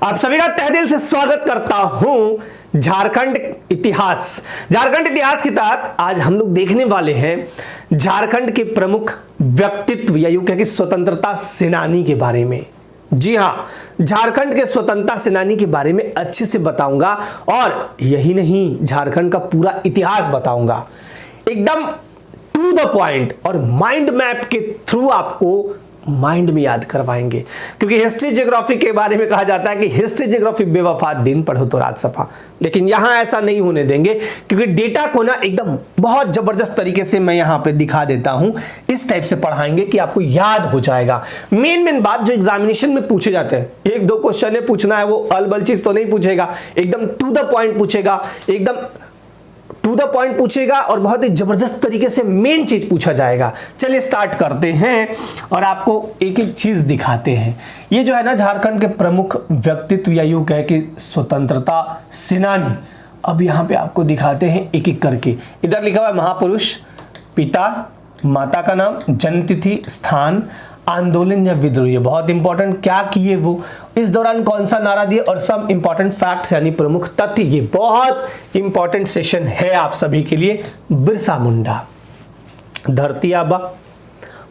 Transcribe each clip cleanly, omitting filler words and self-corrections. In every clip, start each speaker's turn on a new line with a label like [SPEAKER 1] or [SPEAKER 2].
[SPEAKER 1] आप सभी का तहे दिल से स्वागत करता हूं झारखंड इतिहास के तहत आज हम लोग देखने वाले हैं झारखंड के प्रमुख व्यक्तित्व या यूं कह कि स्वतंत्रता सेनानी के बारे में। जी हां, झारखंड के स्वतंत्रता सेनानी के बारे में अच्छे से बताऊंगा और यही नहीं, झारखंड का पूरा इतिहास बताऊंगा एकदम टू द पॉइंट और माइंड मैप के थ्रू आपको माइंड में याद करवाएंगे, क्योंकि हिस्ट्री ज्योग्राफी के बारे में कहा जाता है कि हिस्ट्री ज्योग्राफी बेवफा, दिन पढ़ो तो रात सफा। लेकिन यहां ऐसा नहीं होने देंगे, क्योंकि डेटा को ना एकदम बहुत जबरदस्त तरीके से मैं यहां पे दिखा देता हूं। इस टाइप से पढ़ाएंगे कि आपको याद हो जाएगा। मेन बात जो एग्जामिनेशन में पूछे जाते हैं, एक दो क्वेश्चन पूछना है, वो अलबल चीज तो नहीं पूछेगा, एकदम टू द पॉइंट पूछेगा, एकदम टू द पॉइंट पूछेगा और बहुत ही जबरदस्त तरीके से मेन चीज पूछा जाएगा। चलिए स्टार्ट करते हैं और आपको एक एक चीज दिखाते हैं। ये जो है ना झारखंड के प्रमुख व्यक्तित्व या यूं कह के स्वतंत्रता सेनानी, अब यहाँ पे आपको दिखाते हैं एक एक करके। इधर लिखा हुआ है महापुरुष, पिता, माता का नाम, जन्म तिथि, स्थान, आंदोलन या विद्रोह, ये बहुत इंपॉर्टेंट, क्या किए वो, इस दौरान कौन सा नारा दिए और सब इंपॉर्टेंट फैक्ट्स यानी प्रमुख तथ्य। ये बहुत इंपॉर्टेंट सेशन है आप सभी के लिए। बिरसा मुंडा धरती आबा,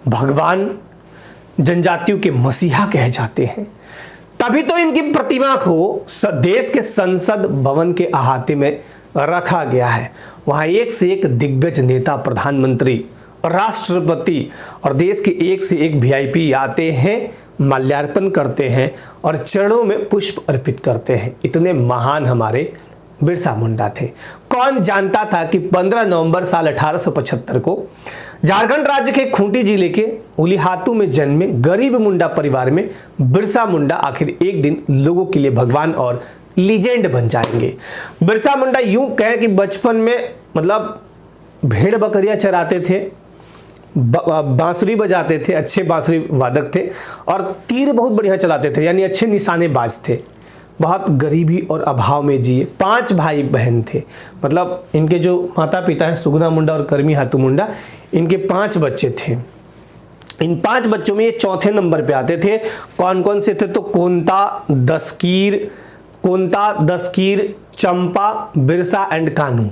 [SPEAKER 1] भगवान, जनजातियों के मसीहा कहे जाते हैं। तभी तो इनकी प्रतिमा को देश के संसद भवन के अहाते में रखा गया है। वहां एक से एक दिग्गज नेता, प्रधानमंत्री, राष्ट्रपति और देश के एक से एक वीआईपी आते हैं, माल्यार्पण करते हैं और चरणों में पुष्प अर्पित करते हैं। इतने महान हमारे बिरसा मुंडा थे। कौन जानता था कि 15 नवंबर साल 1875 को झारखंड राज्य के खूंटी जिले के उलीहातू में जन्मे गरीब मुंडा परिवार में बिरसा मुंडा आखिर एक दिन लोगों के लिए भगवान और लीजेंड बन जाएंगे। बिरसा मुंडा यूं कहे कि बचपन में मतलब भेड़ बकरियां चराते थे, बांसुरी बजाते थे, अच्छे बांसुरी वादक थे और तीर बहुत बढ़िया चलाते थे, यानी अच्छे निशानेबाज थे। बहुत गरीबी और अभाव में जिए। 5 भाई बहन थे, मतलब इनके जो माता पिता हैं सुगना मुंडा और करमी हाथू मुंडा, इनके 5 बच्चे थे। इन 5 बच्चों में ये चौथे नंबर पे आते थे। कौन कौन से थे तो कोंता, दसकीर, चंपा, बिरसा एंड कानू।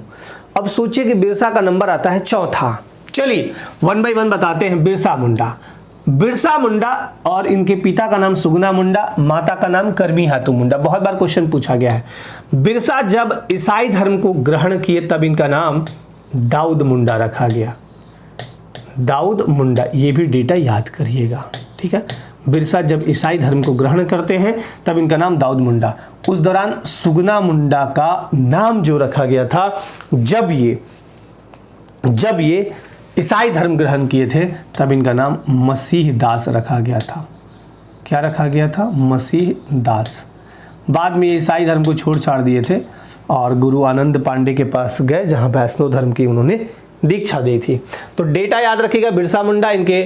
[SPEAKER 1] अब सोचिए कि बिरसा का नंबर आता है चौथा। चलिए वन बाय वन बताते हैं। बिरसा मुंडा और इनके पिता का नाम सुगना मुंडा, माता का नाम करमी हाथू मुंडा। बहुत बार क्वेश्चन पूछा गया है। बिरसा जब ईसाई धर्म को ग्रहण किए तब इनका नाम दाऊद मुंडा रखा गया। दाऊद मुंडा, ये भी डेटा याद करिएगा, ठीक है। बिरसा जब ईसाई धर्म को ग्रहण करते हैं तब इनका नाम दाऊद मुंडा। उस दौरान सुगना मुंडा का नाम जो रखा गया था जब ये ईसाई धर्म ग्रहण किए थे तब इनका नाम मसीह दास रखा गया था। क्या रखा गया था? मसीह दास। बाद में ये ईसाई धर्म को छोड़ छाड़ दिए थे और गुरु आनंद पांडे के पास गए, जहां वैष्णव धर्म की उन्होंने दीक्षा दी थी। तो डेटा याद रखिएगा। बिरसा मुंडा इनके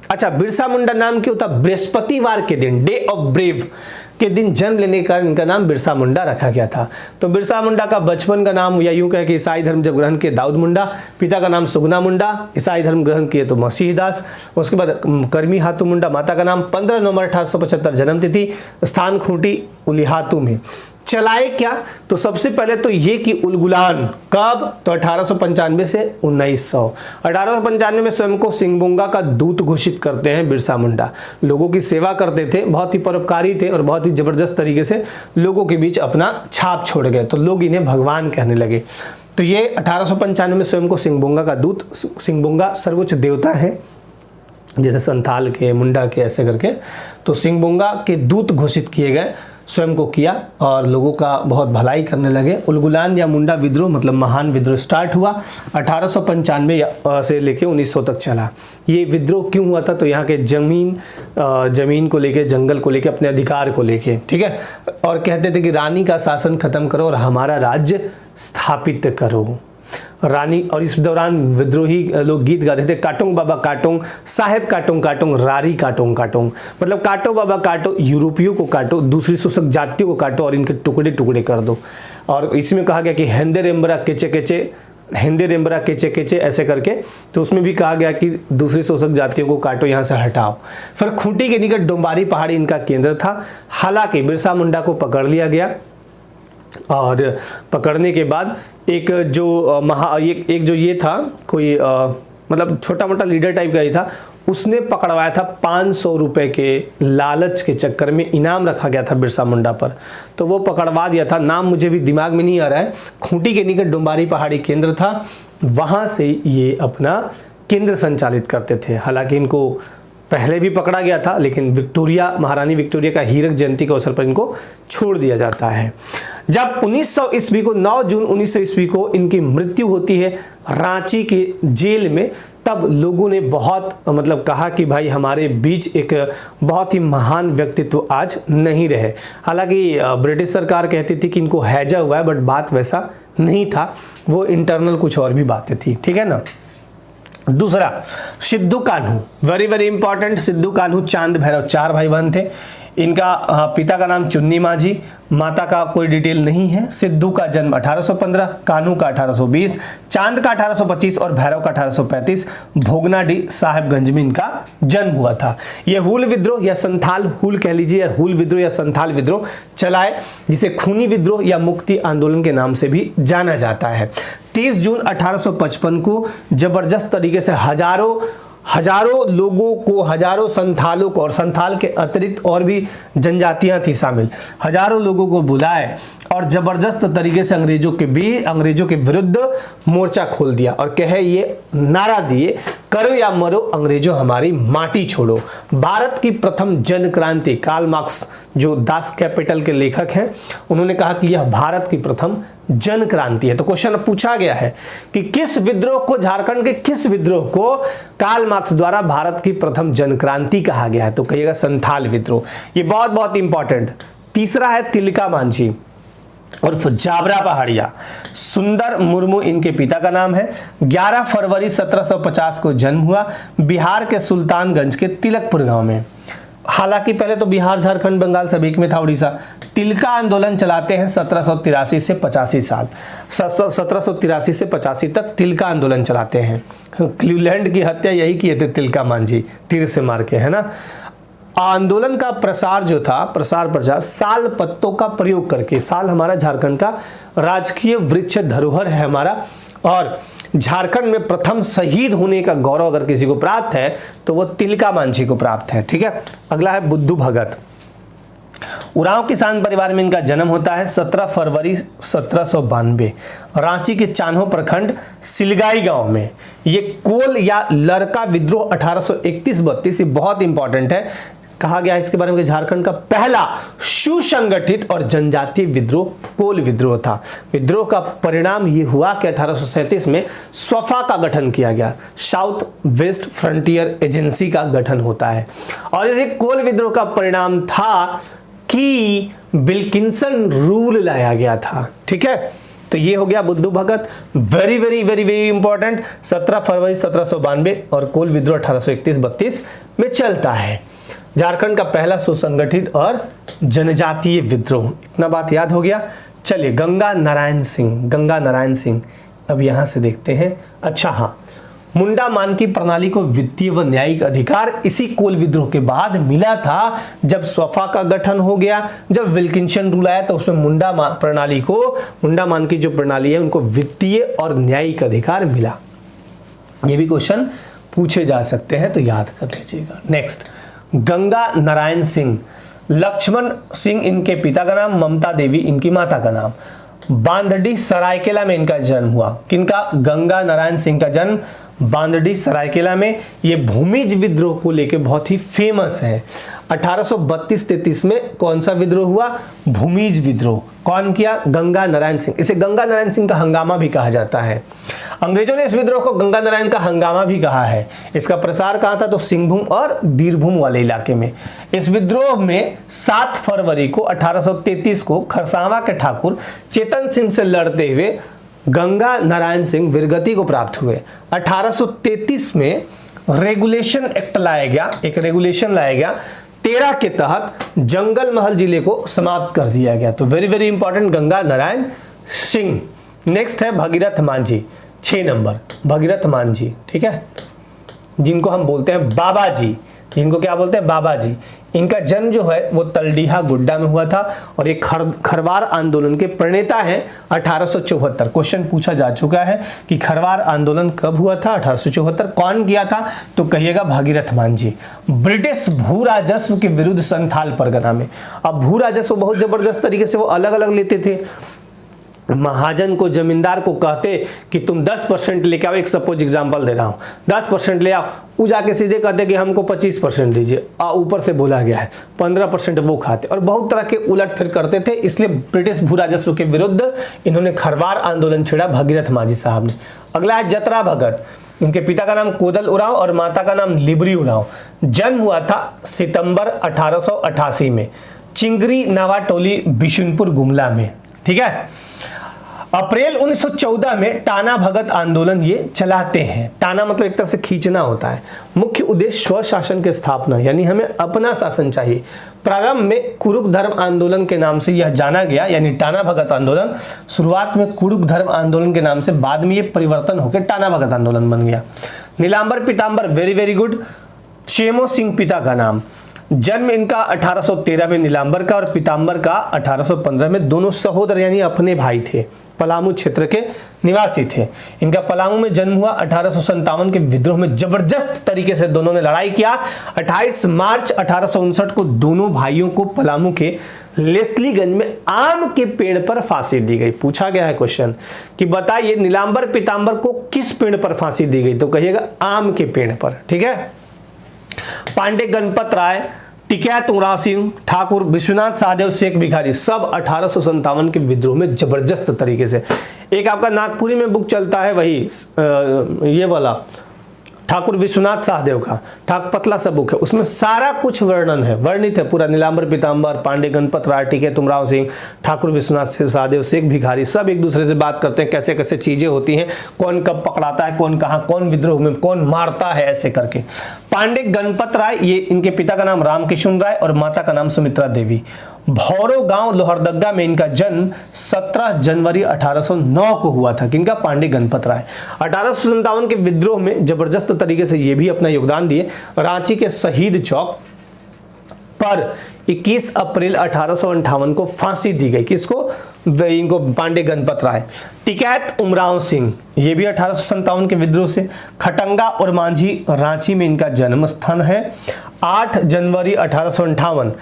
[SPEAKER 1] अच्छा, बिरसा मुंडा नाम क्यों था? बृहस्पतिवार के दिन, डे ऑफ ब्रेव के दिन जन्म लेने का इनका नाम बिरसा मुंडा रखा गया था। तो बिरसा मुंडा का बचपन का नाम या यूं कहे कि ईसाई धर्म जब ग्रहण किए दाऊद मुंडा, पिता का नाम सुगना मुंडा, ईसाई धर्म ग्रहण किए तो मसीह दास। उसके बाद करमी हाथू मुंडा, माता का नाम, 15 नवंबर 1875 जन्म तिथि, स्थान खूंटी उलीहातू में। चलाए क्या? तो सबसे पहले तो ये कि उलगुलान कब? तो 1895 से 1900। 1895 में स्वयं को सिंगबुंगा का दूत घोषित करते हैं बिरसा मुंडा। लोगों की सेवा करते थे, बहुत ही परोपकारी थे और बहुत ही जबरदस्त तरीके से लोगों के बीच अपना छाप छोड़ गए, तो लोग इन्हें भगवान कहने लगे। तो ये 1895 में स्वयं को सिंगबुंगा का दूत, सिंगबुंगा सर्वोच्च देवता है जैसे संथाल के, मुंडा के, ऐसे करके, तो सिंगबुंगा के दूत घोषित किए गए, स्वयं को किया और लोगों का बहुत भलाई करने लगे। उलगुलान या मुंडा विद्रोह मतलब महान विद्रोह स्टार्ट हुआ 1895 से लेके 1900 तक चला। ये विद्रोह क्यों हुआ था? तो यहाँ के जमीन को लेके, जंगल को लेके, अपने अधिकार को लेके, ठीक है। और कहते थे कि रानी का शासन खत्म करो और हमारा राज्य स्थापित करो। रानी, और इस दौरान विद्रोही लोग गीत गाते थे, काटोंग बाबा काटोंग, साहेब काटोंग काटोंग, रारी काटोंग काटोंग, मतलब काटो बाबा काटो, यूरोपियों को काटो, दूसरी शोषक जातियों को काटो और इनके टुकड़े टुकड़े कर दो। और इसमें कहा गया कि हेंदे रेम्बरा केचे केचे हिंदी रिम्बरा केचे केचे ऐसे करके, तो उसमें भी कहा गया कि दूसरी शोषक जातियों को काटो, यहाँ से हटाओ। फिर खूंटी के निकट डोम्बारी पहाड़ी इनका केंद्र था। हालांकि बिरसा मुंडा को पकड़ लिया गया और पकड़ने के बाद एक जो ये था कोई मतलब छोटा मोटा लीडर टाइप का ही था, उसने पकड़वाया था 500 रुपए के लालच के चक्कर में, इनाम रखा गया था बिरसा मुंडा पर, तो वो पकड़वा दिया था। नाम मुझे भी दिमाग में नहीं आ रहा है। खूंटी के निकट डोम्बारी पहाड़ी केंद्र था, वहां से ये अपना केंद्र संचालित करते थे। हालांकि इनको पहले भी पकड़ा गया था, लेकिन महारानी विक्टोरिया का हीरक जयंती के अवसर पर इनको छोड़ दिया जाता है। जब 1900 ईस्वी को 9 जून 1900 ईस्वी को इनकी मृत्यु होती है रांची के जेल में, तब लोगों ने बहुत मतलब कहा कि भाई हमारे बीच एक बहुत ही महान व्यक्तित्व आज नहीं रहे। हालांकि ब्रिटिश सरकार कहती थी कि इनको हैजा हुआ है, बट बात वैसा नहीं था, वो इंटरनल कुछ और भी बातें थी, ठीक है ना। दूसरा, Sidhu Kanhu, very very important. Sidhu Kanhu चांद भैरव 4 भाई बहन थे। इनका पिता का नाम चुन्नी माझी, माता का कोई डिटेल नहीं है। सिद्धू का जन्म 1815, कान्हू का 1820, चांद का 1825 और भैरव का 1835 भोगनाडी साहिबगंज में इनका जन्म हुआ था। यह हुल विद्रोह या संथाल, हुल कह लीजिए, हुल विद्रोह या संथाल विद्रोह चलाए, जिसे खूनी विद्रोह या मुक्ति आंदोलन के नाम से भी जाना जाता है। 30 जून 1855 को जबरदस्त तरीके से हजारों लोगों को, हजारों संथालों को, और संथाल के अतिरिक्त और भी जनजातियां थी शामिल, हजारों लोगों को बुलाए और जबरदस्त तरीके से अंग्रेजों के विरुद्ध मोर्चा खोल दिया और ये नारा दिए, करो या मरो अंग्रेजों हमारी माटी छोड़ो। भारत की प्रथम जन क्रांति, कार्ल मार्क्स जो दास कैपिटल के लेखक हैं, उन्होंने कहा कि यह भारत की प्रथम जन क्रांति है। तो क्वेश्चन पूछा गया है कि किस विद्रोह को, झारखंड के किस विद्रोह को कार्ल मार्क्स द्वारा भारत की प्रथम जन क्रांति कहा गया है? तो कहिएगा संथाल विद्रोह। ये बहुत बहुत इंपॉर्टेंट। तीसरा है तिलका मांझी उर्फ जाबरा पहाड़िया। सुंदर मुर्मू इनके पिता का नाम है। 11 फरवरी 1750 को जन्म हुआ बिहार के सुल्तानगंज के तिलकपुर गांव में। हालांकि पहले तो बिहार, झारखंड, बंगाल सब एक में था, उड़ीसा। तिलका आंदोलन चलाते हैं 1783 से 85 साल, 1783 से 85 तक तिलका आंदोलन चलाते हैं। क्लीवलैंड की हत्या यही किए थे तिलका मांझी, तीर से मार के, है ना। आंदोलन का प्रसार जो था, प्रचार साल पत्तों का प्रयोग करके, साल हमारा झारखंड का राजकीय वृक्ष धरोहर है हमारा, और झारखंड में प्रथम शहीद होने का गौरव अगर किसी को प्राप्त है तो वो तिलका मांझी को प्राप्त है, ठीक है। अगला है बुद्धू भगत। उरांव किसान परिवार में इनका जन्म होता है 17 फरवरी 1792 रांची के चान्हो प्रखंड सिलगाई गांव में। ये कोल या लड़का विद्रोह 1831-32 ये बहुत इंपॉर्टेंट है। कहा गया इसके बारे में झारखंड का पहला सुसंगठित और जनजातीय विद्रोह कोल विद्रोह था। विद्रोह का परिणाम ये हुआ कि 1837 में स्वफा का गठन किया गया, साउथ वेस्ट फ्रंटियर एजेंसी का गठन होता है। और इसी कोल विद्रोह का परिणाम था कि विल्किंसन रूल लाया गया था, ठीक है। तो ये हो गया Buddhu Bhagat, very very very very important. 17 फरवरी 1792 और कोल विद्रोह 1831-32 में चलता है। झारखंड का पहला सुसंगठित और जनजातीय विद्रोह, इतना बात याद हो गया। चलिए गंगा नारायण सिंह अब यहां से देखते हैं। अच्छा हाँ, मुंडा मानकी प्रणाली को वित्तीय व न्यायिक अधिकार इसी कोल विद्रोह के बाद मिला था, जब स्वफा का गठन हो गया, जब विल्किंसन रूल आया तो उसमें मुंडा मानकी जो प्रणाली है उनको वित्तीय और न्यायिक अधिकार मिला। ये भी क्वेश्चन पूछे जा सकते हैं, तो याद कर लीजिएगा। नेक्स्ट, गंगा नारायण सिंह, लक्ष्मण सिंह इनके पिता का नाम, ममता देवी इनकी माता का नाम। बांदडी सरायकेला में इनका जन्म हुआ। किनका? गंगा नारायण सिंह का जन्म बांदडी सरायकेला में। ये भूमिज विद्रोह को लेके बहुत ही फेमस है। 1832-33 में कौन सा विद्रोह हुआ? भूमिज विद्रोह। कौन किया? गंगा नारायण सिंह। इसे गंगा नारायण सिंह का हंगामा भी कहा जाता है। अंग्रेजों ने इस विद्रोह को गंगा नारायण का हंगामा भी कहा है। इसका प्रसार कहाँ था? तो सिंहभूम और बीरभूम वाले इलाके में। इस विद्रोह में 7 फरवरी को 1833 को खरसावां के ठाकुर चेतन सिंह से लड़ते हुए गंगा नारायण सिंह वीरगति को प्राप्त हुए। 1833 में रेगुलेशन एक्ट लाया गया, एक रेगुलेशन लाया गया 13 के तहत जंगल महल जिले को समाप्त कर दिया गया। तो very very important Ganga Narayan Singh. Next है भगीरथ मांझी। 6 नंबर भगीरथ मान जी, ठीक है, जिनको हम बोलते हैं बाबा जी, जिनको क्या बोलते हैं, बाबा जी। इनका जन्म जो है वो तलडीहा गुड्डा में हुआ था और एक खरवार आंदोलन के प्रणेता हैं 1874। क्वेश्चन पूछा जा चुका है कि खरवार आंदोलन कब हुआ था, 1874। कौन किया था, तो कहिएगा भागीरथ मान जी। ब्रिटिश भू राजस्व के विरुद्ध संथाल परगना में, अब भू राजस्व बहुत जबरदस्त तरीके से वो अलग अलग लेते थे। महाजन को, जमींदार को कहते कि तुम 10% लेके आओ, एक सपोज एग्जांपल दे रहा हूं, 10% ले आओ, वो जाके सीधे कहते कि हमको 25% दीजिए, ऊपर से बोला गया है 15% वो खाते, और बहुत तरह के उलट फिर करते थे। इसलिए ब्रिटिश भू राजस्व के विरुद्ध इन्होंने खरवार आंदोलन छेड़ा भगीरथ मांझी साहब ने। अगला है जतरा भगत, इनके पिता का नाम कोदल उरांव और माता का नाम लिबरी उरांव। जन्म हुआ था सितंबर 1888 में चिंगरी नावाटोली बिशुनपुर गुमला में, ठीक है। अप्रैल 1914 में टाना भगत आंदोलन ये चलाते हैं। टाना मतलब एक तरह से खींचना होता है। मुख्य उद्देश्य स्वशासन की स्थापना, यानी हमें अपना शासन चाहिए। प्रारंभ में कुरुक धर्म आंदोलन के नाम से यह जाना गया, यानी टाना भगत आंदोलन शुरुआत में कुरुक धर्म आंदोलन के नाम से, बाद में ये परिवर्तन होकर टाना भगत आंदोलन बन गया। Nilambar Pitambar, very very good. Chemo Singh पिता का नाम, जन्म इनका 1813 में नीलांबर का और पीतांबर का 1815 में। दोनों सहोदर यानी अपने भाई थे, पलामू क्षेत्र के निवासी थे। इनका पलामू में जन्म हुआ। 1857 के विद्रोह में जबरदस्त तरीके से दोनों ने लड़ाई किया। 28 मार्च 1859 को दोनों भाइयों को पलामू के लेस्लीगंज में आम के पेड़ पर फांसी दी गई। पूछा गया है क्वेश्चन कि बताइए नीलांबर पीतांबर को किस पेड़ पर फांसी दी गई, तो कहिएगा आम के पेड़ पर, ठीक है। पांडे गणपत राय, टिकैत उमराव सिंह, ठाकुर विश्वनाथ सहदेव, शेख भिखारी, सब 1857 के विद्रोह में जबरदस्त तरीके से। एक आपका नागपुरी में बुक चलता है वही ये वाला ठाकुर विश्वनाथ सहदेव का, पतला सा बुक है, उसमें सारा कुछ वर्णन है, वर्णित है पूरा। नीलांबर पीतांबर, पांडे गणपत राय, टिकैत उमराव सिंह, ठाकुर विश्वनाथ सहदेव, शेख भिखारी, सब एक दूसरे से बात करते हैं, कैसे कैसे चीजें होती हैं, कौन कब पकड़ाता है, कौन कहाँ, कौन विद्रोह में कौन मारता है, ऐसे करके। पांडे गणपत राय, ये इनके पिता का नाम रामकिशन राय और माता का नाम सुमित्रा देवी। भौरो गांव लोहरदग्गा में इनका जन्म 17 जनवरी 1809 को हुआ था। किनका, पांडे गणपत राय। 1857 के विद्रोह में जबरदस्त तरीके से ये भी अपना योगदान दिए। रांची के शहीद चौक पर 21 अप्रैल 1858 को फांसी दी गई। किसको, इनको, पांडे गणपत राय। टिकैत उमराव सिंह, ये भी 1857 के विद्रोह से। खटंगा और मांझी, रांची में इनका जन्म स्थान है। 8 जनवरी 1858,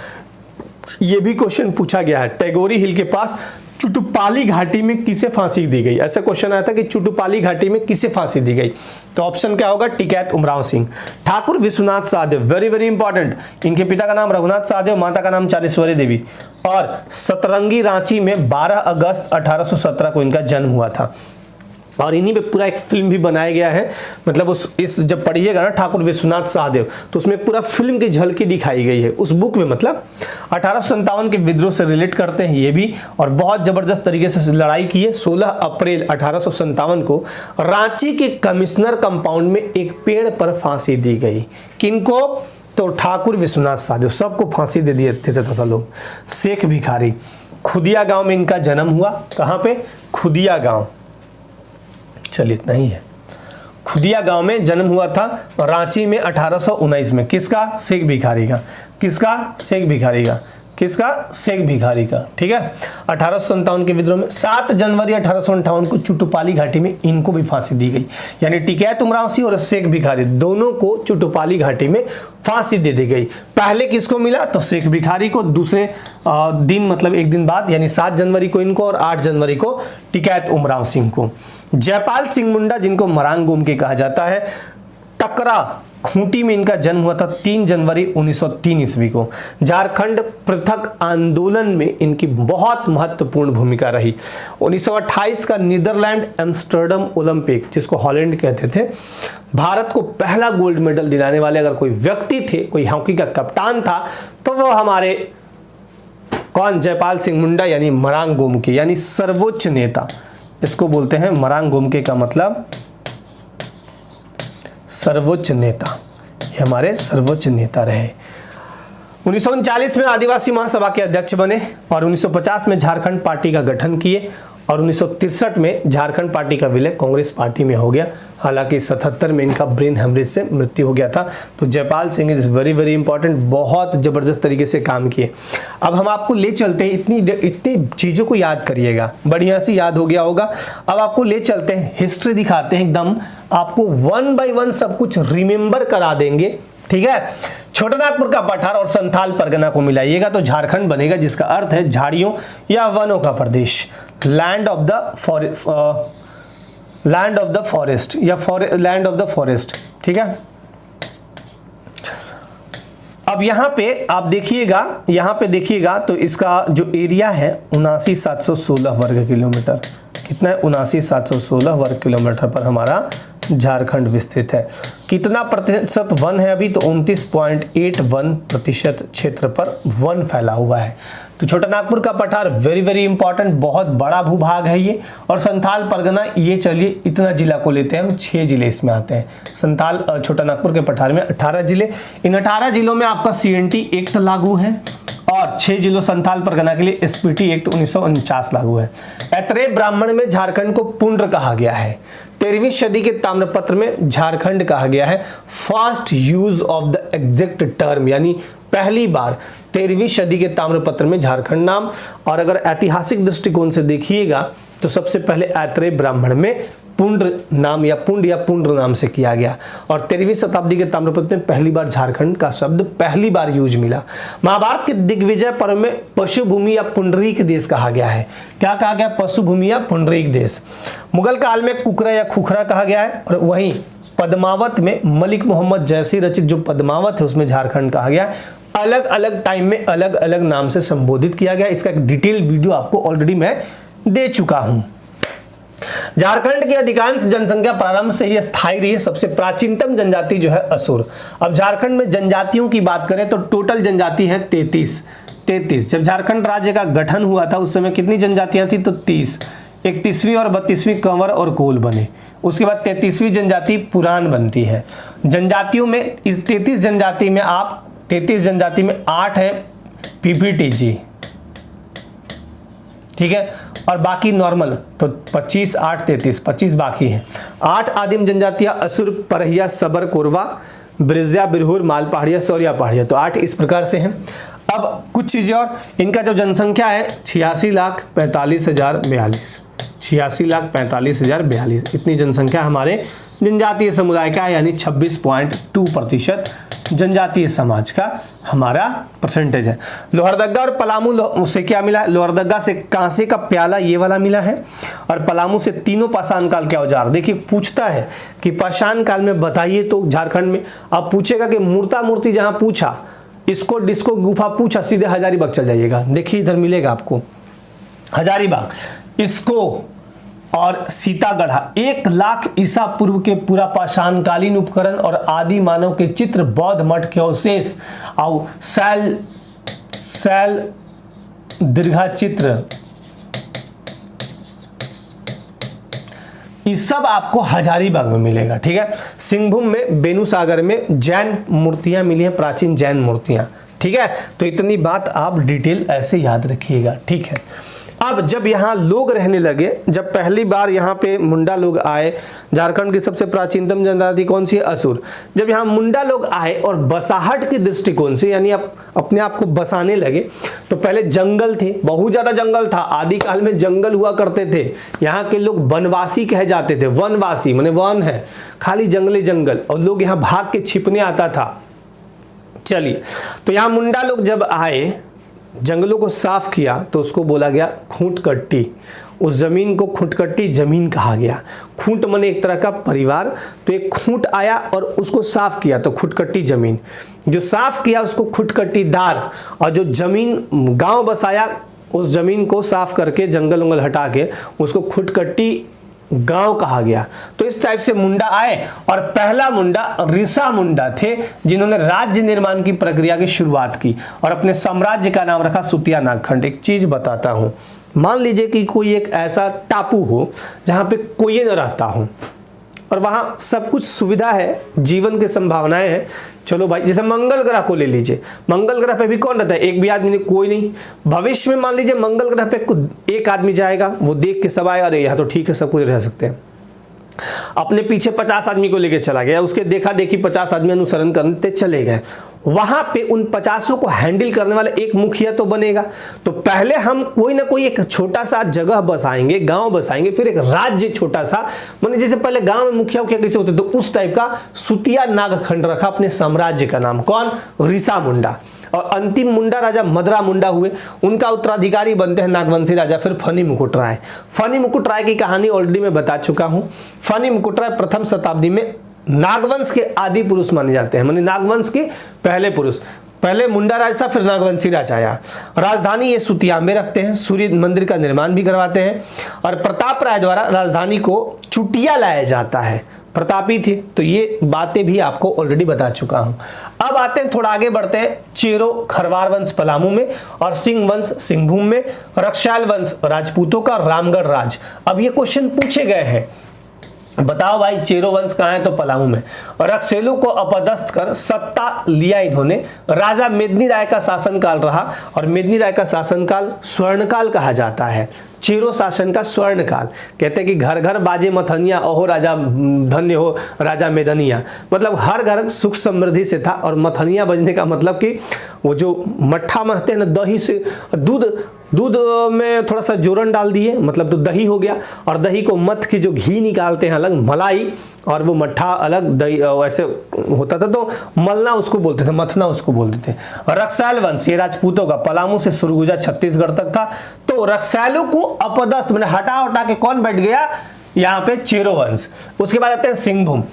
[SPEAKER 1] ये भी क्वेश्चन पूछा गया है, टैगोरी हिल के पास चुटुपाली घाटी में किसे फांसी दी गई। ऐसा क्वेश्चन आया था कि चुटुपाली घाटी में किसे फांसी दी गई, तो ऑप्शन क्या होगा, Tikait Umrao Singh. Thakur Vishwanath Sahdev, very very important, इनके पिता का नाम रघुनाथ सहदेव, माता का नाम चालीसवरी देवी। और सतरंगी, रांची में 12 अगस्त 1817 को इनका जन्म हुआ था। और इन्हीं पे पूरा एक फिल्म भी बनाया गया है, मतलब इस जब पढ़िएगा ना ठाकुर विश्वनाथ सहदेव, तो उसमें पूरा फिल्म की झलकी दिखाई गई है उस बुक में। मतलब 1857 के विद्रोह से रिलेट करते हैं ये भी, और बहुत जबरदस्त तरीके से लड़ाई की है। 16 अप्रैल 1857 को रांची के कमिश्नर कंपाउंड में एक पेड़ पर फांसी दी गई। किनको, तो ठाकुर विश्वनाथ सहदेव, सबको फांसी दे देते था लोग। शेख भिखारी, खुदिया गांव में इनका जन्म हुआ। कहां पे, खुदिया गांव, चलिए इतना ही है। खुदिया गांव में जन्म हुआ था रांची में 1819 में। किसका, शेख भिखारी का। किसका, शेख भिखारी का। किसका, शेख भिखारी का, ठीक है। 1857 के विद्रोह में 7 जनवरी 1858 को चुटुपाली घाटी में इनको भी फांसी दी गई। यानी टिकैत उमराव सिंह और शेख भिखारी दोनों को चुटुपाली घाटी में फांसी दे दी गई। पहले किसको मिला, तो शेख भिखारी को, दूसरे दिन मतलब एक दिन बाद यानी 7 जनवरी को इनको और 8 जनवरी को टिकैत उमराव सिंह को। जयपाल सिंह मुंडा, जिनको मरांग गोमके कहा जाता है, टकरा खूंटी में इनका जन्म हुआ था 3 जनवरी 1903 ईस्वी को। झारखंड पृथक आंदोलन में इनकी बहुत महत्वपूर्ण भूमिका रही। 1928 का नीदरलैंड एम्स्टर्डम ओलंपिक, जिसको हॉलैंड कहते थे, भारत को पहला गोल्ड मेडल दिलाने वाले अगर कोई व्यक्ति थे, कोई हॉकी का कप्तान था, तो वो हमारे कौन, जयपाल सिंह मुंडा यानी मरांग गोमके, यानी सर्वोच्च नेता। इसको बोलते हैं मरांग गोमके, का मतलब सर्वोच्च नेता। ये हमारे सर्वोच्च नेता रहे। 1939 में आदिवासी महासभा के अध्यक्ष बने और 1950 में झारखंड पार्टी का गठन किए और 1963 में झारखंड पार्टी का विलय कांग्रेस पार्टी में हो गया। हालांकि 77 में इनका ब्रेन हेमरेज से मृत्यु हो गया था। तो Jaipal Singh is very very important, बहुत जबरदस्त तरीके से काम किए। अब हम आपको ले चलते हैं, इतनी चीज़ों को याद करिएगा, बढ़िया से याद हो गया होगा। अब आपको ले चलते हैं, हिस्ट्री दिखाते हैं, एकदम आपको 1 बाय 1 सब कुछ रिमेंबर करा देंगे, ठीक है। छोटानागपुर का पठार और संथाल परगना को मिलाइएगा तो झारखंड बनेगा, जिसका अर्थ है झाड़ियों या वनों का प्रदेश, लैंड ऑफ द फॉरेस्ट या लैंड ऑफ द फॉरेस्ट, ठीक है। अब यहाँ पे आप देखिएगा, यहाँ पे देखिएगा तो इसका जो एरिया है 79,716 वर्ग किलोमीटर, कितना है 79,716 वर्ग किलोमीटर पर हमारा झारखंड विस्तृत है। कितना प्रतिशत वन है अभी, तो 29.81% क्षेत्र पर वन फैला हुआ है। तो छोटानागपुर का पठार वेरी वेरी इंपॉर्टेंट, बहुत बड़ा भूभाग है ये। और संथाल परगना, ये चलिए इतना जिला को लेते हैं हम, 6 जिले इसमें आते हैं। संथाल छोटानागपुर के पठार में 18 जिले, इन 18 जिलों में आपका CNT एक्ट लागू है और 6 जिलों संथाल परगना के लिए SPT एक्ट 1949 लागू है। ऐतरेय ब्राह्मण में झारखंड को पुंड्र कहा गया है। 13वीं सदी के ताम्रपत्र में झारखंड कहा गया है। First use of the exact term, यानी पहली बार 13वीं सदी के ताम्रपत्र में झारखंड नाम। और अगर ऐतिहासिक दृष्टिकोण से देखिएगा तो सबसे पहले ऐतरेय ब्राह्मण में पुंड्र नाम या पुंड्र नाम से किया गया। और 13वीं शताब्दी के ताम्रपत्र में पहली बार झारखंड का शब्द पहली बार यूज मिला। महाभारत के दिग्विजय पर्व में पशुभूमि या पुंडरीक देश कहा गया है। क्या कहा गया? पशुभूमि या पुंडरीक देश। मुगल काल में कुकरा या खुखरा कहा गया है। और वहीं पद्मावत में मलिक मोहम्मद जैसी रचित जो पद्मावत है उसमें झारखंड कहा गया। अलग अलग टाइम में अलग अलग नाम से संबोधित किया गया। इसका एक डिटेल वीडियो आपको ऑलरेडी मैं दे चुका हूं। झारखंड की अधिकांश जनसंख्या प्रारंभ से ही स्थायी रही है। सबसे प्राचीनतम जनजाति जो है असुर। अब झारखंड में जनजातियों की बात करें तो टोटल जनजाति है 33। जब झारखंड राज्य का गठन हुआ था उस समय कितनी जनजातियां थी? तो 30। 31वीं और 32वीं कंवर और कोल बने। उसके बाद 33वीं जनजाति पुरान बनती है। जनजातियों में इस 33 जनजाति में 8 है PPTG, ठीक है, और बाकी नॉर्मल। तो 25, 8, 33, 25 बाकी हैं। 8 आदिम जनजातियां असुर, परहिया, सबर, कोरवा, ब्रिज्या, बिरहुर, माल पहाड़िया, सौरिया पहाड़िया। तो 8 इस प्रकार से हैं। अब कुछ चीजें और, इनका जो जनसंख्या है 86,45,042, 86,45,042 इतनी जनसंख्या हमारे जनजातीय समुदाय का है, यानी 26.2% जनजातीय समाज का हमारा परसेंटेज है। लोहरदगा और पलामू से क्या मिला? लोहरदगा से कांसे का प्याला ये वाला मिला है। और पलामू से तीनों पाषाण काल के औजार। देखिए पूछता है कि पाषाण काल में बताइए तो झारखंड में। अब पूछेगा कि मूर्ति जहां पूछा, इसको डिस्को गुफा पूछा, सीधे हजारीबाग चल जाइएगा। देखिए इधर मिलेगा आपको हजारीबाग, इसको और सीतागढ़ा। 1,00,000 ईसा पूर्व के पूरा पाषाणकालीन उपकरण और आदि मानव के चित्र, बौद्ध मठ के अवशेष और शैल दीर्घा चित्र, ये सब आपको हजारीबाग में मिलेगा, ठीक है। सिंहभूम में बेनुसागर में जैन मूर्तियां मिली हैं, प्राचीन जैन मूर्तियां, ठीक है। तो इतनी बात आप डिटेल ऐसे याद रखिएगा, ठीक है। अब जब यहाँ लोग रहने लगे, जब पहली बार यहाँ पे मुंडा लोग आए, झारखंड की सबसे प्राचीनतम जनजाति कौन सी है? असुर। जब यहाँ मुंडा लोग आए और बसाहट के दृष्टिकोण से, यानी आप अपने आप को बसाने लगे, तो पहले जंगल थे, बहुत ज्यादा जंगल था। आदिकाल में जंगल हुआ करते थे। यहाँ के लोग वनवासी कहे जाते थे। वनवासी माने वन है, खाली जंगले जंगल, और लोग यहाँ भाग के छिपने आता था। चलिए, तो यहाँ मुंडा लोग जब आए, जंगलों को साफ किया, तो उसको बोला गया खूंटकट्टी। उस जमीन को खूंटकट्टी जमीन कहा गया। खूंट माने एक तरह का परिवार, तो एक खूंट आया और उसको साफ किया, तो खूंटकट्टी जमीन। जो साफ किया उसको खूंटकट्टीदार, और जो जमीन गांव बसाया उस जमीन को साफ करके जंगल उंगल हटा के उसको खूंटकट्टी गांव कहा गया। तो इस टाइप से मुंडा आए, और पहला मुंडा ऋषा मुंडा थे, जिन्होंने राज्य निर्माण की प्रक्रिया की शुरुआत की और अपने साम्राज्य का नाम रखा सुतिया नागखंड। एक चीज बताता हूं, मान लीजिए कि कोई एक ऐसा टापू हो जहां पे कोई न रहता हो और वहां सब कुछ सुविधा है, जीवन की संभावनाएं हैं, चलो भाई, जैसे मंगल ग्रह को ले लीजिए, मंगल ग्रह पे भी कौन रहता है? एक भी आदमी नहीं, कोई नहीं। भविष्य में मान लीजिए मंगल ग्रह पे एक आदमी जाएगा, वो देख के सब आए, अरे यहाँ तो ठीक है, सब कुछ रह सकते हैं। अपने पीछे 50 आदमी को लेके चला गया, उसके देखा देखी 50 आदमी अनुसरण करते चले गए। वहां पे उन 50 को हैंडल करने वाला एक मुखिया तो बनेगा। तो पहले हम कोई ना कोई एक छोटा सा जगह बसाएंगे, गांव बसाएंगे, फिर एक राज्य छोटा सा, माने जैसे पहले गांव में मुखिया कैसे होते, तो उस टाइप का सुतिया नागखंड रखा अपने साम्राज्य का नाम। कौन? ऋषा मुंडा। और अंतिम मुंडा राजा मदरा मुंडा हुए, उनका उत्तराधिकारी बनते हैं नागवंशी राजा फिर फनी मुकुट राय। फनी मुकुट राय की कहानी ऑलरेडी मैं बता चुका हूं। फनी मुकुट राय प्रथम शताब्दी में नागवंश के आदि पुरुष माने जाते हैं, माने नागवंश के पहले पुरुष। पहले मुंडा राज था, फिर नागवंशी राज आया। राजधानी ये सुतिया में रखते हैं, सूर्य मंदिर का निर्माण भी करवाते हैं, और प्रताप राय द्वारा राजधानी को चुटिया लाया जाता है। प्रतापी थे, तो ये बातें भी आपको ऑलरेडी बता चुका हूं। अब आते हैं, थोड़ा आगे बढ़ते हैं। चेरो खरवार वंश पलामू में, और सिंह वंश सिंहभूम में, रक्षाल वंश राजपूतों का रामगढ़ राज। अब ये क्वेश्चन पूछे गए हैं, बताओ भाई चेरो वंश कहाँ है? तो पलामू में। और रक्षेलों को अपदस्थ कर सत्ता लिया इन्होंने। राजा मेदिनी राय का शासनकाल रहा, और मेदिनी राय का शासनकाल स्वर्णकाल कहा जाता है। चेरो शासन का स्वर्णकाल। कहते हैं कि घर घर बाजे मथनिया, ओहो राजा धन्य हो राजा मेदनिया। मतलब हर घर सुख समृद्धि से था, और मथनिया बजने का मतलब कि वो जो मट्ठा महते हैं ना, दही से दूध में थोड़ा सा जोरन डाल दिए, मतलब तो दही हो गया, और दही को मथ के जो घी निकालते हैं अलग, मलाई, और वो मट्ठा अलग, दही वैसे होता था, तो मलना उसको बोलते थे, मथना उसको बोलते थे। रक्षाल वंश ये राजपूतों का पलामू से सुरगुजा छत्तीसगढ़ तक था। तो रक्षालों को अपदस्थ मैंने हटा के कौन बैठ गया यहाँ पे? चेरो वंश। उसके बाद आते हैं सिंहभूम।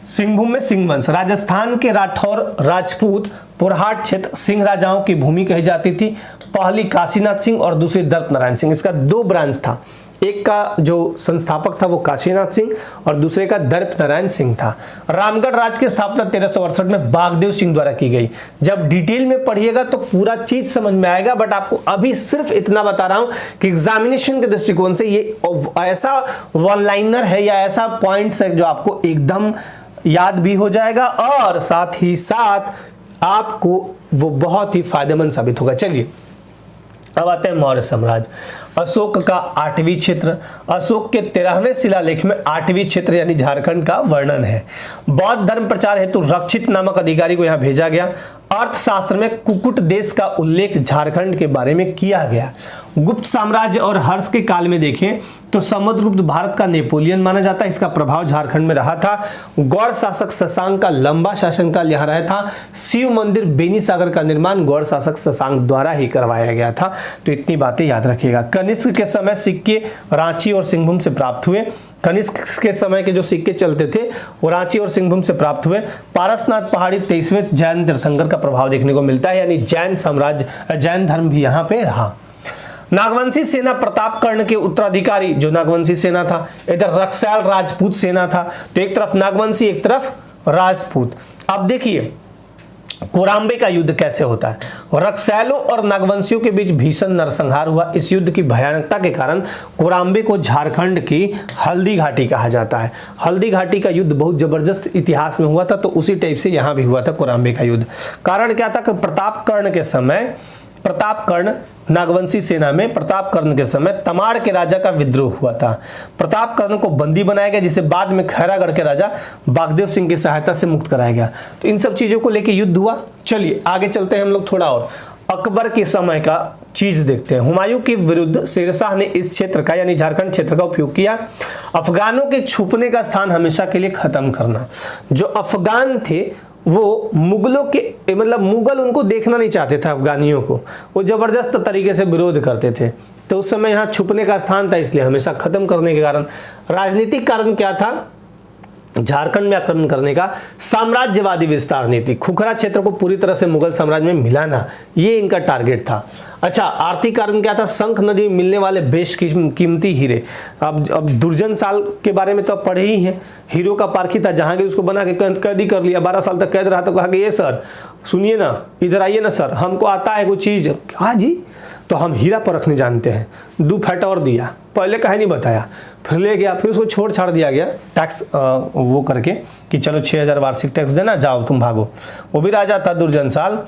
[SPEAKER 1] सिंहभूम में सिंह वंश, राजस्थान के राठौर राजपूत पुरहाट क्षेत्र सिंह राजाओं की भूमि कही जाती थी। पहली काशीनाथ सिंह और दूसरी दर्प नारायण सिंह। इसका दो ब्रांच था, एक का जो संस्थापक था वो काशीनाथ सिंह, और दूसरे का दर्प नारायण सिंह था। रामगढ़ राज की स्थापना 1368 में बागदेव सिंह द्वारा की गई। जब डिटेल में पढ़िएगा तो पूरा चीज समझ में आएगा, बट आपको अभी सिर्फ इतना बता रहा हूं कि एग्जामिनेशन के दृष्टिकोण से ये ऐसा वन लाइनर है या ऐसा पॉइंट्स है जो आपको एकदम याद भी हो जाएगा, और साथ ही साथ आपको वो बहुत ही फायदेमंद साबित होगा। चलिए अब आते हैं मौर्य साम्राज्य। अशोक का 8वीं क्षेत्र। अशोक के 13वें शिलालेख में 8वीं क्षेत्र यानी झारखंड का वर्णन है। बौद्ध धर्म प्रचार हेतु रक्षित नामक अधिकारी को यहां भेजा गया। अर्थशास्त्र में कुकुट देश का उल्लेख झारखंड के बारे में किया गया। गुप्त साम्राज्य और हर्ष के काल में देखें तो समुद्रगुप्त भारत का नेपोलियन माना जाता है। इसका प्रभाव झारखंड में रहा था। गौड़ शासक शशांक का लंबा शासनकाल यहाँ रहा था। शिव मंदिर बेनी सागर का निर्माण गौड़ शासक शशांक द्वारा ही करवाया गया था। तो इतनी बातें याद रखिएगा। कनिष्क के समय सिक्के रांची और सिंहभूम से प्राप्त हुए। कनिष्क के समय के जो सिक्के चलते थे वो रांची और सिंहभूम से प्राप्त हुए। पारसनाथ पहाड़ी 23वें जैन तीर्थंकर का प्रभाव देखने को मिलता है, यानी जैन साम्राज्य जैन धर्म भी यहाँ पे रहा। नागवंशी सेना प्रताप कर्ण के उत्तराधिकारी जो नागवंशी सेना था, इधर रक्षाल राजपूत सेना था। तो एक तरफ नागवंशी एक तरफ राजपूत। अब देखिए कोराम्बे का युद्ध कैसे होता है। रक्षालों और नागवंशियों के बीच भीषण नरसंहार हुआ। इस युद्ध की भयानकता के कारण कोराम्बे को झारखंड की हल्दी घाटी कहा जाता है। हल्दी घाटी का युद्ध बहुत जबरदस्त इतिहास में हुआ था, तो उसी टाइप से यहां भी हुआ था कोराम्बे का युद्ध। कारण क्या था कि प्रताप कर्ण के समय, प्रताप कर्ण नागवंशी सेना में प्रताप कर्ण के समय तमाड़ के राजा का विद्रोह हुआ था। प्रताप कर्ण को बंदी बनाया गया, जिसे बाद में खैरागढ़ के राजा बागदेव सिंह की सहायता से मुक्त कराया गया। तो इन सब चीजों को लेकर युद्ध हुआ। चलिए आगे चलते हैं हम लोग थोड़ा और अकबर के समय का चीज देखते हैं। हुमायूं के विरुद्ध शेरशाह ने इस क्षेत्र का यानी झारखंड क्षेत्र का उपयोग किया। अफगानों के छुपने का स्थान हमेशा के लिए खत्म करना। जो अफगान थे वो मुगलों के मतलब मुगल उनको देखना नहीं चाहते थे, अफगानियों को वो जबरदस्त तरीके से विरोध करते थे। तो उस समय यहाँ छुपने का स्थान था, इसलिए हमेशा खत्म करने के कारण। राजनीतिक कारण क्या था झारखंड में आक्रमण करने का? साम्राज्यवादी विस्तार नीति, खुखरा क्षेत्र को पूरी तरह से मुगल साम्राज्य में मिलाना, ये इनका टारगेट था। अच्छा, आर्थिक कारण क्या था? शंख नदी में मिलने वाले बेश कीमती हीरे। अब दुर्जन साल के बारे में तो आप पढ़े ही हैं। हीरो का पारखी था, जहांगीर उसको बना के कैदी कर लिया, 12 साल तक कैद रहा। तो कहा कि ये सर सुनिए ना, इधर आइए ना सर, हमको आता है कोई चीज। हाँ जी, तो हम हीरा परखने जानते हैं, 2 फैट और दिया, पहले कहे नहीं बताया, फिर ले गया, फिर उसको छोड़ छाड़ दिया गया टैक्स वो करके कि चलो 6000 वार्षिक टैक्स देना, जाओ तुम भागो। वो भी राजा था दुर्जनसाल।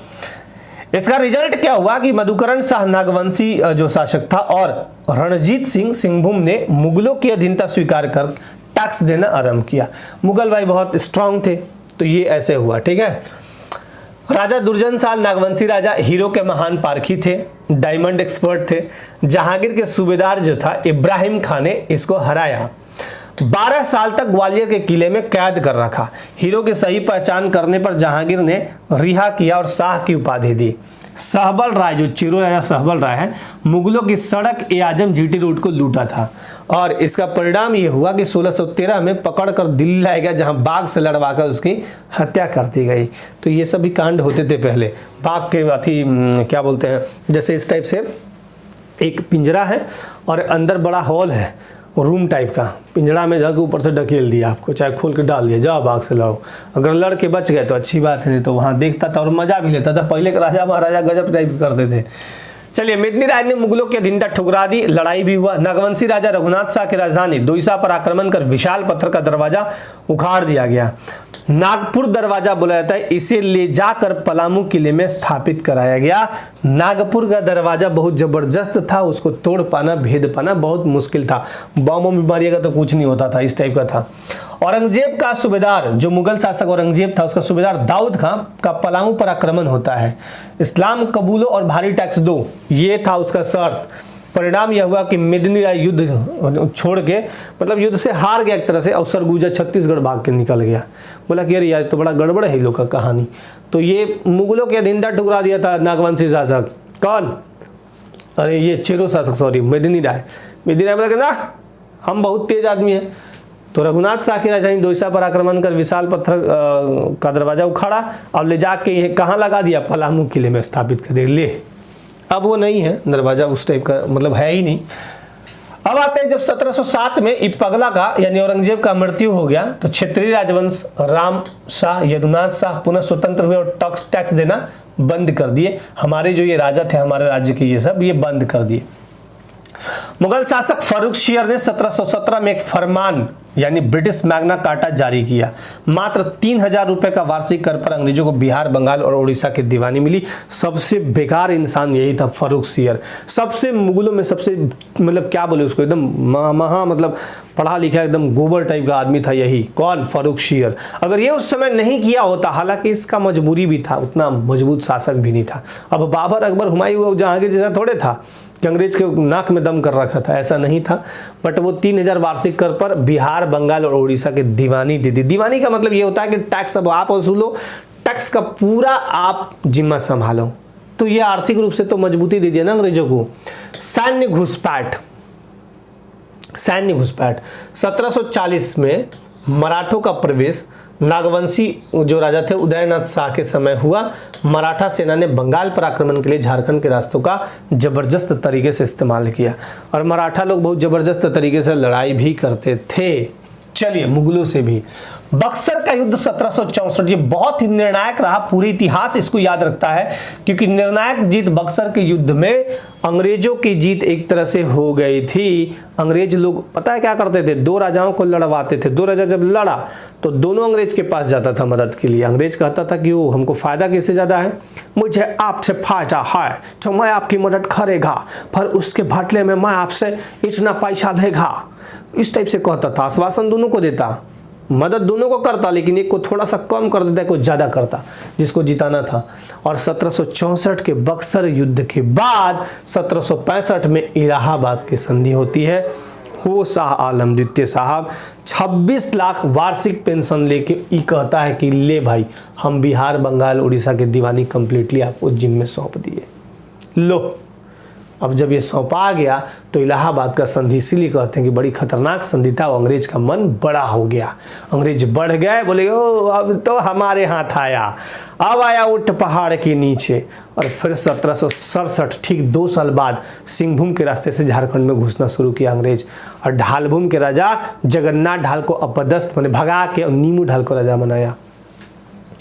[SPEAKER 1] इसका रिजल्ट क्या हुआ कि मधुकरण शाह नागवंशी जो शासक था और रणजीत सिंह सिंहभूम ने मुगलों की अधीनता स्वीकार कर टैक्स देना आरंभ किया। मुगल भाई बहुत स्ट्रांग थे, तो ये ऐसे हुआ, ठीक है। राजा दुर्जनसाल नागवंशी राजा हीरो के महान पारखी थे, डायमंड एक्सपर्ट थे। जहांगीर के सूबेदार जो था इब्राहिम खान ने इसको हराया। 12 साल तक ग्वालियर के किले में कैद कर रखा। हीरो की सही पहचान करने पर जहांगीर ने रिहा किया और शाह की उपाधि दी। सहबल राय जो चिरो राजा सहबल राय है, मुगलों की सड़क ए आजम जीटी रोड को लूटा था और इसका परिणाम यह हुआ कि 1613 में पकड़कर दिल्ली लाया गया, जहां बाघ से लड़वाकर उसकी हत्या कर दी गई। तो ये सभी कांड होते थे पहले। बाघ के अथी क्या बोलते हैं, जैसे इस टाइप से एक पिंजरा है और अंदर बड़ा हॉल है, रूम टाइप का, पिंजरा में जाकर ऊपर से ढकेल दिया आपको, चाहे खोल के डाल दिया, जाओ बाघ से लड़ो। अगर लड़ के बच गए तो अच्छी बात है, नहीं तो वहाँ देखता था और मजा भी लेता था। पहले के राजा महाराजा गजब टाइप करते थे। चलिए, मेदिनी राय ने मुगलों की अधीनता ठुकरा दी, लड़ाई भी हुआ। नागवंशी राजा रघुनाथ शाह की राजधानी दोईसा पर आक्रमण कर विशाल पत्थर का दरवाजा उखाड़ दिया गया। नागपुर दरवाजा बुलाया जाता है, इसे ले जाकर पलामू किले में स्थापित कराया गया। नागपुर का दरवाजा बहुत जबरदस्त था, उसको तोड़ पाना, भेद पाना बहुत मुश्किल था। बम बीमारी का तो कुछ नहीं होता था, इस टाइप का था। औरंगजेब का सूबेदार, जो मुगल शासक औरंगजेब था, उसका सूबेदार दाऊद खां का पलामू पर आक्रमण होता है। इस्लाम कबूलो और भारी टैक्स दो, ये था उसका शर्त। परिणाम यह हुआ कि मेदिनी राय युद्ध छोड़ के, मतलब युद्ध से हार गया एक तरह से, और सरगुजा छत्तीसगढ़ भाग के निकल गया। बोला कि अरे यार तो बड़ा गड़बड़ है लोग का कहानी। तो ये मुगलों की अधीनता ठुकरा दिया था नागवंशी शासक। कौन? अरे ये चिरो शासक, सॉरी, मेदिनी राय। मेदिनी राय बोला कि ना हम बहुत तेज आदमी हैं। तो रघुनाथ शाह की राजधानी दोईसा पर आक्रमण कर विशाल पत्थर का दरवाजा उखाड़ा और ले जाके ये कहाँ लगा दिया, पलामू किले में स्थापित कर दिया। ले, अब वो नहीं है दरवाजा, उस टाइप का मतलब है ही नहीं। अब आते हैं जब 1707 में इपगला का यानी औरंगजेब का मृत्यु हो गया, तो क्षेत्रीय राजवंश राम शाह, यदुनाथ शाह पुनः स्वतंत्र हुए और टैक्स देना बंद कर दिए। हमारे जो ये राजा थे हमारे राज्य के, ये सब ये बंद कर दिए। मुगल शासक फर्रुखशियर ने 1717 में एक फरमान यानी ब्रिटिश मैग्ना कार्टा जारी किया। मात्र 3000 रुपए का वार्षिक कर पर अंग्रेजों को बिहार, बंगाल और उड़ीसा की दीवानी मिली। सबसे बेकार इंसान यही था फर्रुखशियर। सबसे मुगलों में सबसे मतलब क्या बोले उसको, एकदम महा मतलब पढ़ा लिखा एकदम गोबर टाइप का आदमी था यही। कौन? फर्रुखशियर। अगर ये उस समय नहीं किया होता, हालांकि इसका मजबूरी भी था, उतना मजबूत शासक भी नहीं था। अब बाबर, अकबर, हुमायूं, जहांगीर जैसा थोड़े था कि अंग्रेज के नाक में दम कर रखा था, ऐसा नहीं था। बट वो 3000 वार्षिक कर पर बिहार, बंगाल और उड़ीसा के दीवानी दे दी। दीवानी का मतलब ये होता है कि टैक्स अब आप वसूलो, टैक्स का पूरा आप जिम्मा संभालो। तो ये आर्थिक रूप से तो मजबूती दे दिया ना अंग्रेजों को। सैन्य घुसपैठ 1740 में मराठों का प्रवेश नागवंशी जो राजा थे उदयनाथ शाह के समय हुआ। मराठा सेना ने बंगाल पर आक्रमण के लिए झारखंड के रास्तों का जबरदस्त तरीके से इस्तेमाल किया और मराठा लोग बहुत जबरदस्त तरीके से लड़ाई भी करते थे। चलिए, मुगलों से भी। बक्सर का युद्ध 1764, ये बहुत ही निर्णायक रहा। पूरे इतिहास इसको याद रखता है क्योंकि निर्णायक जीत बक्सर के युद्ध में अंग्रेजों की जीत एक तरह से हो गई थी। अंग्रेज लोग पता है क्या करते थे, दो राजाओं को लड़वाते थे। दो राजा जब लड़ा तो दोनों अंग्रेज के पास जाता था मदद के लिए। अंग्रेज कहता था कि वो हमको फायदा किससे ज्यादा है, मुझे आपसे फायदा है तो मैं आपकी मदद करेगा, पर उसके बदले में मैं आपसे इतना पैसा लेगा। इस टाइप से कहता था, आश्वासन दोनों को देता, मदद दोनों को करता, लेकिन एक को थोड़ा सा कम कर देता, को ज्यादा करता, जिसको जिताना था। और 1764 के बक्सर युद्ध के बाद 1765 में इलाहाबाद की संधि होती है। वो शाह आलम द्वितीय साहब 26 लाख वार्षिक पेंशन लेके ये कहता है कि ले भाई, हम बिहार, बंगाल, उड़ीसा के दीवानी कंप्लीटली आपको जिम्मे में सौंप दिए। लो, अब जब ये सौंपा गया तो इलाहाबाद का संधि इसीलिए कहते हैं कि बड़ी खतरनाक संधि था। अंग्रेज का मन बड़ा हो गया, अंग्रेज बढ़ गए, बोले ओ अब तो हमारे हाथ आया। अब आया उठ पहाड़ के नीचे। और फिर 1767 ठीक 2 साल बाद सिंहभूम के रास्ते से झारखंड में घुसना शुरू किया अंग्रेज। और ढालभूम के राजा जगन्नाथ ढाल को अपदस्थ मैंने भगा के नीमू ढाल को राजा बनाया।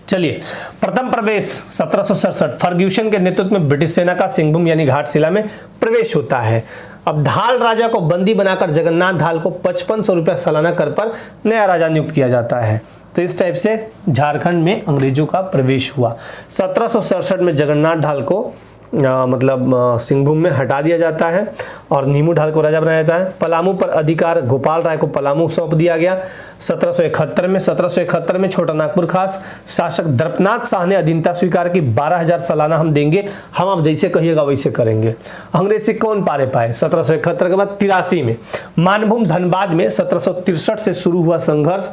[SPEAKER 1] चलिए, प्रथम प्रवेश 1767 फर्ग्यूसन के नेतृत्व में ब्रिटिश सेना का सिंहभूम यानी घाटशिला में प्रवेश होता है। अब धाल राजा को बंदी बनाकर जगन्नाथ धाल को 5500 रुपया सालाना कर पर नया राजा नियुक्त किया जाता है। तो इस टाइप से झारखंड में अंग्रेजों का प्रवेश हुआ। 1767 में जगन्नाथ धाल को सिंहभूम में हटा दिया जाता है और नीमू ढाल को राजा बनाया जाता है। पलामू पर अधिकार गोपाल राय को पलामू सौंप दिया गया 1771 में छोटा नागपुर खास शासक द्रपनाथ शाह ने अधीनता स्वीकार की। 12,000 सालाना हम देंगे, हम अब जैसे कहिएगा वैसे करेंगे। अंग्रेज से कौन पारे पाए? 1771 के बाद 83 में मानभूम धनबाद में 1763 से शुरू हुआ संघर्ष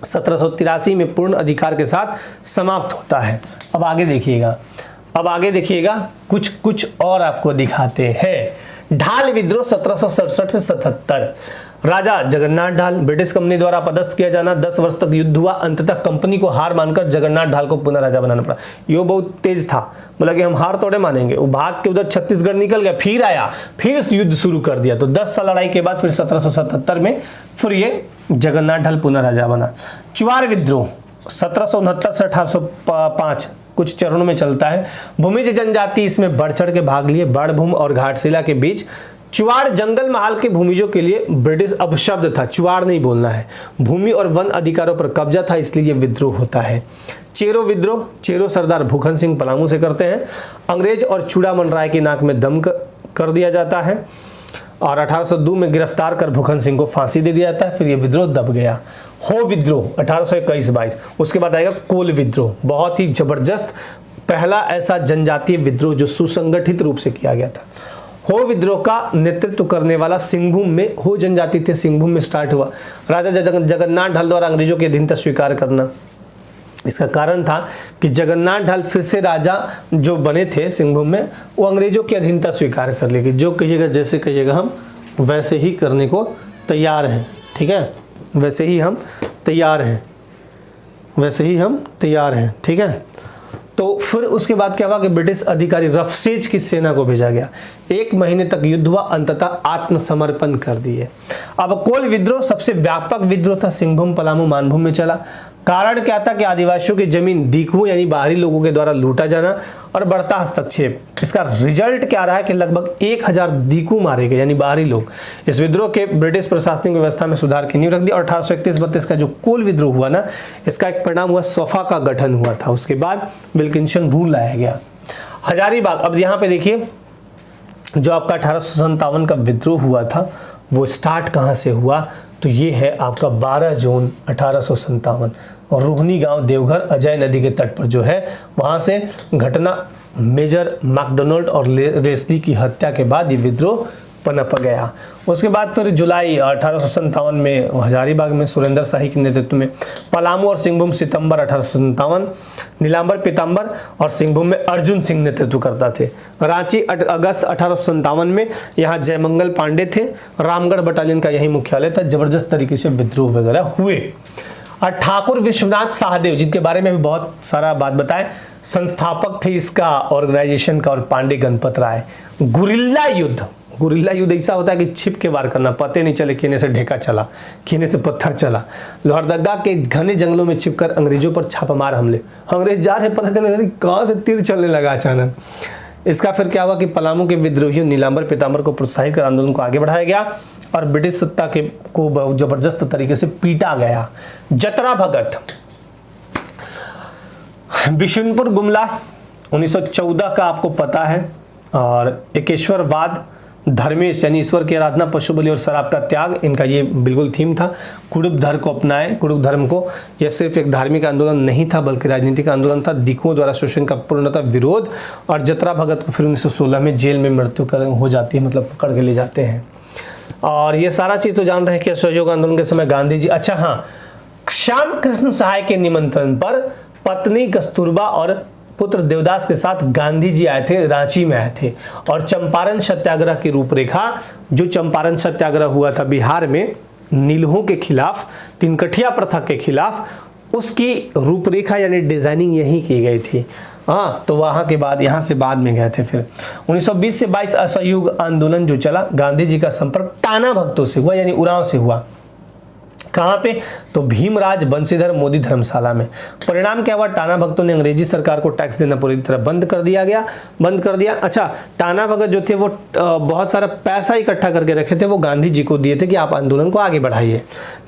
[SPEAKER 1] 1783 में पूर्ण अधिकार के साथ समाप्त होता है। अब आगे देखिएगा कुछ और आपको दिखाते हैं। ढाल विद्रोह 1767 से 77 राजा जगन्नाथ ढाल ब्रिटिश कंपनी द्वारा पदस्थ किया जाना 10 वर्ष तक युद्ध हुआ। अंततः कंपनी को हार मानकर जगन्नाथ ढाल को पुनः राजा बनाना पड़ा। ये बहुत तेज था, मतलब कि हम हार थोड़े मानेंगे। वो भाग के उधर छत्तीसगढ़ निकल गया, फिर आया, फिर युद्ध शुरू कर दिया। तो 10 साल लड़ाई के बाद फिर 1777 में फिर ये जगन्नाथ ढाल पुनः राजा बना। चुआर विद्रोह 1769 से 1805 कुछ चरणों में चलता है। भूमिज जनजाति इसमें बढ़ चढ़ के भाग लिए। बाणभूम और घाटशिला के बीच चुआड़ जंगल महाल के भूमिजों के लिए ब्रिटिश अपशब्द था, चुआड़ नहीं बोलना है। भूमि और वन अधिकारों पर कब्जा था, इसलिए यह विद्रोह होता है। चेरो विद्रोह चेरो सरदार भूखन सिंह पलामू से करते हैं। अंग्रेज और चूड़ामन राय की नाक में दम कर दिया जाता है और 1802 में गिरफ्तार कर भूखन सिंह को फांसी दे दिया जाता है। फिर यह विद्रोह दब गया। हो विद्रोह 1821-22। उसके बाद आएगा कोल विद्रोह, बहुत ही जबरदस्त पहला ऐसा जनजातीय विद्रोह जो सुसंगठित रूप से किया गया था। हो विद्रोह का नेतृत्व करने वाला सिंहभूम में हो जनजाति थे, सिंहभूम में स्टार्ट हुआ। राजा जगन्नाथ ढाल द्वारा अंग्रेजों की अधीनता स्वीकार करना। इसका कारण था कि जगन्नाथ ढाल फिर से राजा जो बने थे सिंहभूम में, वो अंग्रेजों की अधीनता स्वीकार कर लेगी। जो कहिएगा जैसे कहिएगा हम वैसे ही करने को तैयार हैं, ठीक है, वैसे ही हम तैयार हैं, ठीक है। तो फिर उसके बाद क्या हुआ कि ब्रिटिश अधिकारी रफसेज की सेना को भेजा गया। 1 महीने तक युद्ध हुआ, अंततः आत्मसमर्पण कर दिए। अब कोल विद्रोह सबसे व्यापक विद्रोह था, सिंहभूम पलामू मानभूम में चला। कारण क्या था कि आदिवासियों की जमीन दीकुओं यानी बाहरी लोगों के द्वारा लूटा जाना और बढ़ता हस्तक्षेप। इसका रिजल्ट क्या रहा है कि लगभग 1000 दीकू मारे गए यानी बाहरी लोग। इस विद्रोह के ब्रिटिश प्रशासनिक व्यवस्था में सुधार की नींव रख दी और 1831-32 का जो कोल विद्रोह हुआ ना, इसका एक परिणाम हुआ सौफा का गठन हुआ था। उसके बाद विल्किंसन रूल लाया गया। हजारीबाग, अब यहाँ पे देखिए जो आपका 1857 का विद्रोह हुआ था वो स्टार्ट कहाँ से हुआ, तो ये है आपका 12 जून 1857 और रोहनी गांव देवघर अजय नदी के तट पर जो है वहां से घटना। मेजर मैकडोनाल्ड और लेस्ली की हत्या के बाद ये विद्रोह पनप गया। उसके बाद फिर जुलाई 1857 में हजारीबाग में सुरेंद्र शाही के नेतृत्व में। पलामू और सिंहभूम सितंबर 1857, नीलांबर पीताम्बर और सिंहभूम में अर्जुन सिंह नेतृत्व करता थे। रांची अगस्त 1857 में यहाँ जयमंगल पांडे थे। रामगढ़ बटालियन का यही मुख्यालय था। जबरदस्त तरीके से विद्रोह वगैरह हुए। और ठाकुर विश्वनाथ शाहदेव जिनके बारे में भी बहुत सारा बात बताए, संस्थापक थे इसका ऑर्गेनाइजेशन का, और पांडे गणपत राय। गुरिल्ला युद्ध ऐसा होता है कि छिप के वार करना, पते नहीं चले किने से ढेका चला, किने से पत्थर चला। लोहरदगा के घने जंगलों में छिपकर अंग्रेजों पर छापामार हमले। अंग्रेज जा रहे, पता चला कहां से तीर चलने लगा अचानक। इसका फिर क्या हुआ कि पलामू के विद्रोहियों नीलांबर पीताम्बर को प्रोत्साहित कर आंदोलन को आगे बढ़ाया गया और ब्रिटिश सत्ता के को बहुत जबरदस्त तरीके से पीटा गया। जतरा भगत, बिशुनपुर गुमला 1914 का आपको पता है। और एकेश्वरवाद, धर्मेश यानी ईश्वर की आराधना, पशु बलि और शराब का त्याग, इनका ये बिल्कुल थीम था। कुड़ुब धर्म को अपनाए। कुड़ुब धर्म को यह सिर्फ एक धार्मिक आंदोलन नहीं था बल्कि राजनीतिक आंदोलन था। दिकुओं द्वारा शोषण का पूर्णतः विरोध। और जतरा भगत को फिर 1916 में जेल में मृत्यु हो जाती है, मतलब पकड़ के ले जाते हैं। और ये सारा चीज तो जान रहे हैं कि असहयोग आंदोलन के समय गांधी जी, अच्छा हाँ, श्याम कृष्ण सहाय के निमंत्रण पर पत्नी कस्तूरबा और पुत्र देवदास के साथ गांधी जी आए थे, रांची में आए थे। और चंपारण सत्याग्रह की रूपरेखा, जो चंपारण सत्याग्रह हुआ था बिहार में नीलहों के खिलाफ, तिनकठिया प्रथा के खिलाफ, उसकी रूपरेखा यानी डिजाइनिंग यही की गई थी। हाँ, तो वहाँ के बाद यहाँ से बाद में गए थे। फिर 1920 से 22 असहयोग आंदोलन जो चला, गांधी जी का संपर्क टाना भक्तों से हुआ यानी उरांव से हुआ। कहाँ पे? तो भीमराज बंशीधर मोदी धर्मशाला में। परिणाम क्या हुआ? टाना भगतों ने अंग्रेजी सरकार को टैक्स देना पूरी तरह बंद कर दिया। अच्छा, टाना भगत जो थे वो बहुत सारा पैसा इकट्ठा करके रखे थे, वो गांधी जी को दिए थे कि आप आंदोलन को आगे बढ़ाइए।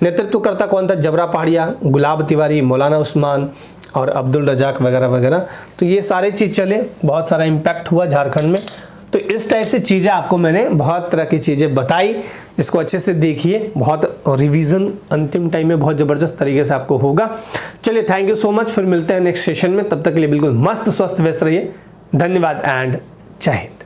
[SPEAKER 1] नेतृत्वकर्ता कौन था? जबरा पहाड़िया, गुलाब तिवारी, मौलाना उस्मान और अब्दुल रजाक वगैरह वगैरह। तो ये सारे चीज़ चले, बहुत सारा इम्पैक्ट हुआ झारखंड में। तो इस टाइप से चीज़ें आपको मैंने बहुत तरह की चीज़ें बताई, इसको अच्छे से देखिए, बहुत रिवीजन अंतिम टाइम में बहुत ज़बरदस्त तरीके से आपको होगा। चलिए, थैंक यू सो मच, फिर मिलते हैं नेक्स्ट सेशन में। तब तक के लिए बिल्कुल मस्त स्वस्थ व्यस्त रहिए। धन्यवाद एंड जय हिंद।